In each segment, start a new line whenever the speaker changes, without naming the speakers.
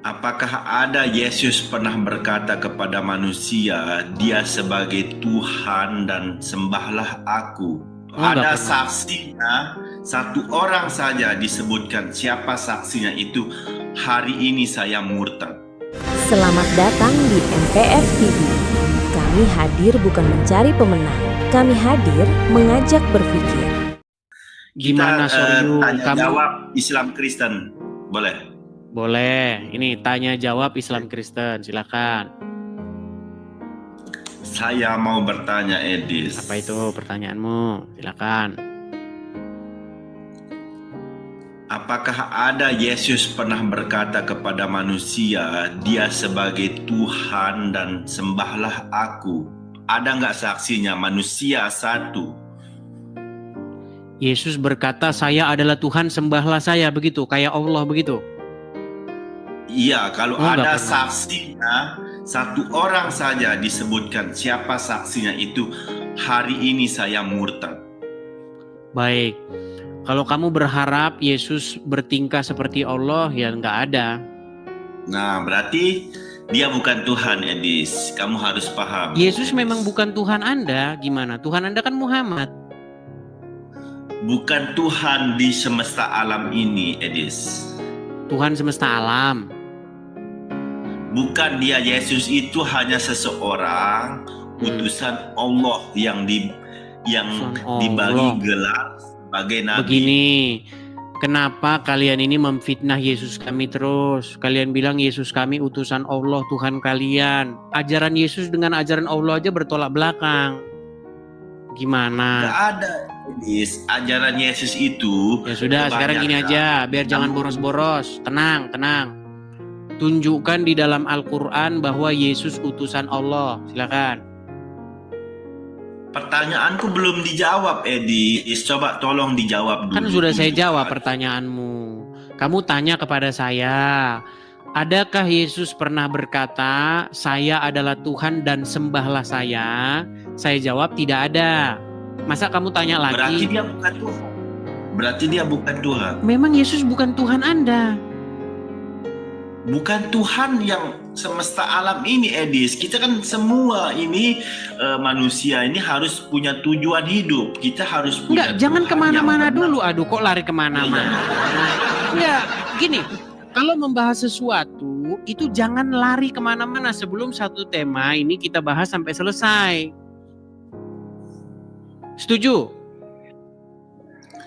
Apakah ada Yesus pernah berkata kepada manusia, dia sebagai Tuhan dan sembahlah aku?
Oh, nggak
Ada
pernah.
saksinya, satu orang saja disebutkan. Siapa saksinya itu? Hari ini saya murtad.
Selamat datang di MPF TV. Kami hadir bukan mencari pemenang. Kami hadir mengajak berpikir.
Gimana Soryu?
Tanya
Kamu
jawab Islam Kristen. Boleh?
boleh. Ini tanya jawab Islam Kristen. Silakan.
Saya mau bertanya, Edis.
Apa itu pertanyaanmu? Silakan.
Apakah ada Yesus pernah berkata kepada manusia, dia sebagai Tuhan dan sembahlah aku? Ada nggak saksinya? Manusia satu.
Yesus berkata, saya adalah Tuhan, sembahlah saya, begitu. Kayak Allah begitu.
Iya, kalau
Oh, nggak
ada
pernah.
saksinya, satu orang saja disebutkan. Siapa saksinya itu? Hari ini saya murtad.
Baik. Kalau kamu berharap Yesus bertingkah seperti Allah, ya nggak ada.
Nah, berarti dia bukan Tuhan, Edis. Kamu harus paham.
Yesus
Edis.
memang bukan Tuhan Anda. Gimana? Tuhan Anda kan Muhammad.
Bukan Tuhan di semesta alam ini, Edis.
Tuhan semesta alam.
Bukan dia. Yesus itu hanya seseorang utusan Allah yang
Utusan
dibagi
Allah.
gelar sebagai nabi.
Begini, kenapa kalian ini memfitnah Yesus kami terus? Kalian bilang Yesus kami utusan Allah, Tuhan kalian. Ajaran Yesus dengan ajaran Allah aja bertolak belakang. Gimana?
Gak ada, Edis. Ajaran Yesus itu.
Ya sudah, sekarang gini aja, biar jangan boros-boros. Tenang, tenang. Tunjukkan di dalam Al-Quran bahwa Yesus utusan Allah. Silakan.
Pertanyaanku belum dijawab, Edis. Coba tolong dijawab dulu.
Kan sudah saya
Tunjukkan.
jawab pertanyaanmu. Kamu tanya kepada saya, adakah Yesus pernah berkata, saya adalah Tuhan dan sembahlah saya? Saya jawab tidak ada. Masa kamu tanya
Berarti
lagi?
dia bukan Tuhan. Berarti dia bukan Tuhan.
Memang Yesus bukan Tuhan Anda.
Bukan Tuhan yang semesta alam ini, Edis. Kita kan semua ini manusia ini harus punya tujuan hidup. Kita harus punya.
Enggak, jangan
Tuhan
kemana-mana
yang
dulu. Aduh, kok lari kemana-mana? Enggak, gini. Kalau membahas sesuatu, itu jangan lari kemana-mana sebelum satu tema ini kita bahas sampai selesai. Setuju?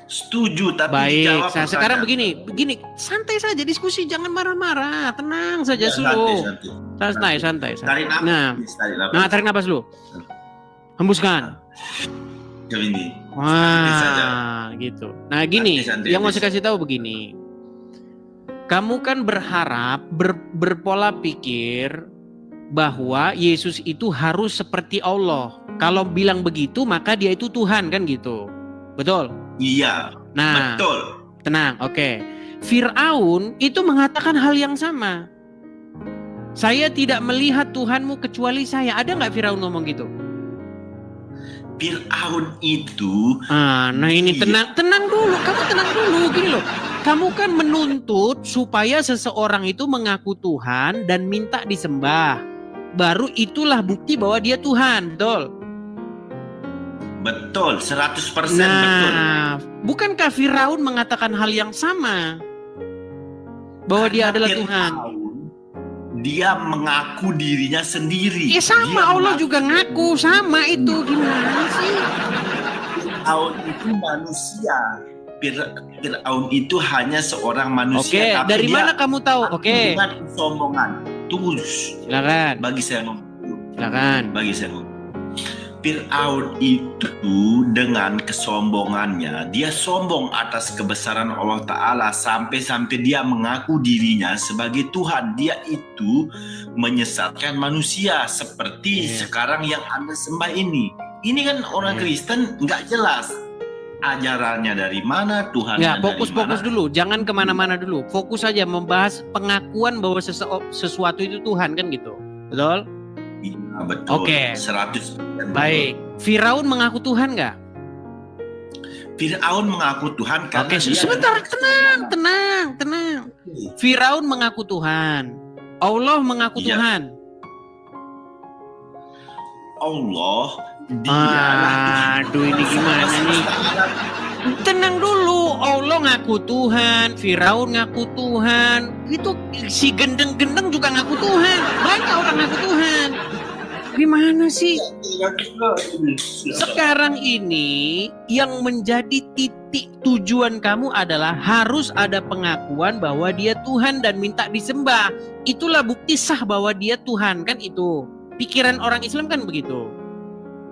Setuju, tapi
Baik,
dijawab
sekarang
pertanyaan.
begini, santai saja diskusi, jangan marah-marah, tenang saja,
Ya,
slow,
santai.
santai.
Tarik nafas.
Nah,
tarik nafas.
tarik nafas dulu, hembuskan.
Ini. Santai saja.
Wah, gitu. Nah, gini,
Santai,
yang mau saya kasih tahu begini, kamu kan berharap berpola pikir bahwa Yesus itu harus seperti Allah. Kalau bilang begitu, maka dia itu Tuhan, kan gitu, betul?
Iya,
Nah,
betul.
tenang, oke. Fir'aun itu mengatakan hal yang sama. Saya tidak melihat Tuhanmu kecuali saya. Ada nggak Fir'aun ngomong gitu?
Fir'aun itu.
Nah ini tenang dulu. Kamu tenang dulu, gini loh. Kamu kan menuntut supaya seseorang itu mengaku Tuhan dan minta disembah. Baru itulah bukti bahwa dia Tuhan, betul?
Betul, 100% betul.
Nah, bukankah Firaun mengatakan hal yang sama? Bahwa dia adalah Tuhan.
Dia mengaku dirinya sendiri.
Sama,
Dia
Allah
mengaku
juga ngaku, sama itu. Gimana sih?
Fir'aun itu manusia. Fir'aun itu hanya seorang manusia.
Oke,
tapi
dari
dia
mana kamu tahu? Oke.
dengan kesombongan. Tunggu.
Silakan.
Bagi saya ngomong. Fir'aun itu dengan kesombongannya, dia sombong atas kebesaran Allah Ta'ala sampai dia mengaku dirinya sebagai Tuhan. Dia itu menyesatkan manusia seperti sekarang yang Anda sembah ini. Ini kan orang Kristen nggak jelas ajarannya dari mana, Tuhan.
Nggak, fokus dulu, jangan kemana-mana dulu. Fokus saja membahas pengakuan bahwa sesuatu itu Tuhan, kan gitu, betul?
Iya, betul.
Oke.
100%.
Baik. Firaun mengaku Tuhan nggak?
Firaun mengaku Tuhan karena
Oke, sebentar, tenang. Firaun mengaku Tuhan. Allah mengaku
Iya.
Tuhan.
Allah dialah Tuhan.
Aduh, ini gimana nih? Tenang dulu, Allah ngaku Tuhan, Firaun ngaku Tuhan, itu si gendeng-gendeng juga ngaku Tuhan, banyak orang ngaku Tuhan. Gimana sih? Sekarang ini yang menjadi titik tujuan kamu adalah harus ada pengakuan bahwa dia Tuhan dan minta disembah. Itulah bukti sah bahwa dia Tuhan, kan itu. Pikiran orang Islam kan begitu.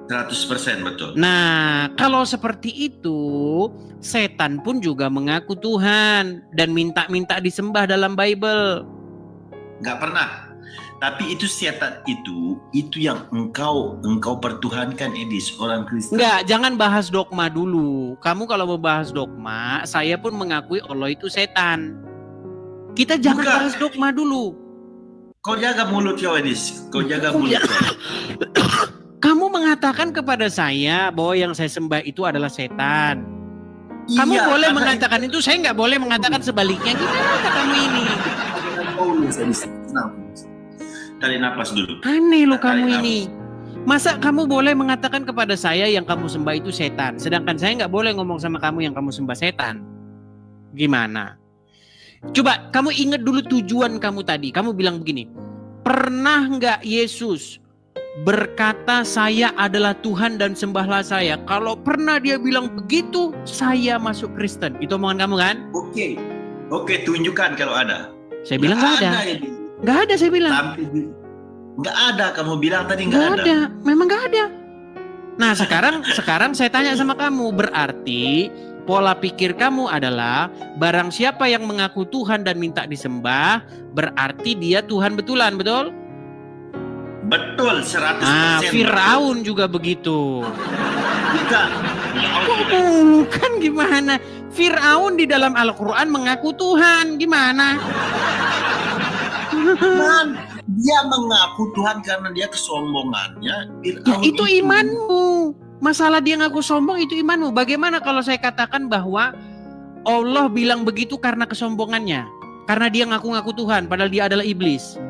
100% betul.
Nah, kalau seperti itu, setan pun juga mengaku Tuhan dan minta-minta disembah dalam Bible.
Nggak pernah. Tapi itu setan itu yang engkau pertuhankan, Edis, orang Kristen.
Enggak, jangan bahas dogma dulu. Kamu kalau mau bahas dogma, saya pun mengakui Allah itu setan. Kita jangan
Bukan.
bahas dogma dulu.
Kau jaga mulut kau, Edis. Kau jaga mulut kau.
Kamu mengatakan kepada saya bahwa yang saya sembah itu adalah setan. Kamu
Iya,
boleh
karena
mengatakan itu, saya nggak boleh mengatakan sebaliknya. Gimana kamu ini?
Paulus, Edis. Tenang. Tarik napas dulu.
Aneh loh kamu
Tarik
ini. Masa kamu boleh mengatakan kepada saya yang kamu sembah itu setan, sedangkan saya nggak boleh ngomong sama kamu yang kamu sembah setan? Gimana? Coba kamu ingat dulu tujuan kamu tadi. Kamu bilang begini, pernah nggak Yesus berkata saya adalah Tuhan dan sembahlah saya? Kalau pernah dia bilang begitu, saya masuk Kristen. Itu omongan kamu kan?
Oke, tunjukkan kalau ada.
Saya bilang nggak ada.
Edis.
Nggak ada, saya bilang.
Nggak ada, kamu bilang tadi
Nggak
nggak ada.
ada, memang nggak ada. Nah sekarang saya tanya sama kamu, berarti pola pikir kamu adalah barang siapa yang mengaku Tuhan dan minta disembah, berarti dia Tuhan betulan, betul?
Betul, 100%.
Nah, Firaun juga begitu.
Bukan.
Bukan, gimana? Firaun di dalam Al-Quran mengaku Tuhan, gimana?
Man, dia mengaku Tuhan karena dia kesombongannya.
Ya itu imanmu. Masalah dia ngaku sombong itu imanmu. Bagaimana kalau saya katakan bahwa Allah bilang begitu karena kesombongannya? Karena dia ngaku-ngaku Tuhan padahal dia adalah iblis.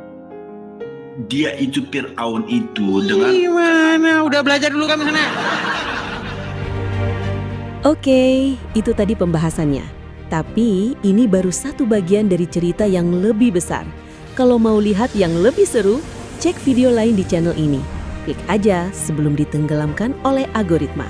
Dia itu Firaun itu dengan
Gimana? Udah belajar dulu kami sana.
Oke, itu tadi pembahasannya. Tapi ini baru satu bagian dari cerita yang lebih besar. Kalau mau lihat yang lebih seru, cek video lain di channel ini. Klik aja sebelum ditenggelamkan oleh algoritma.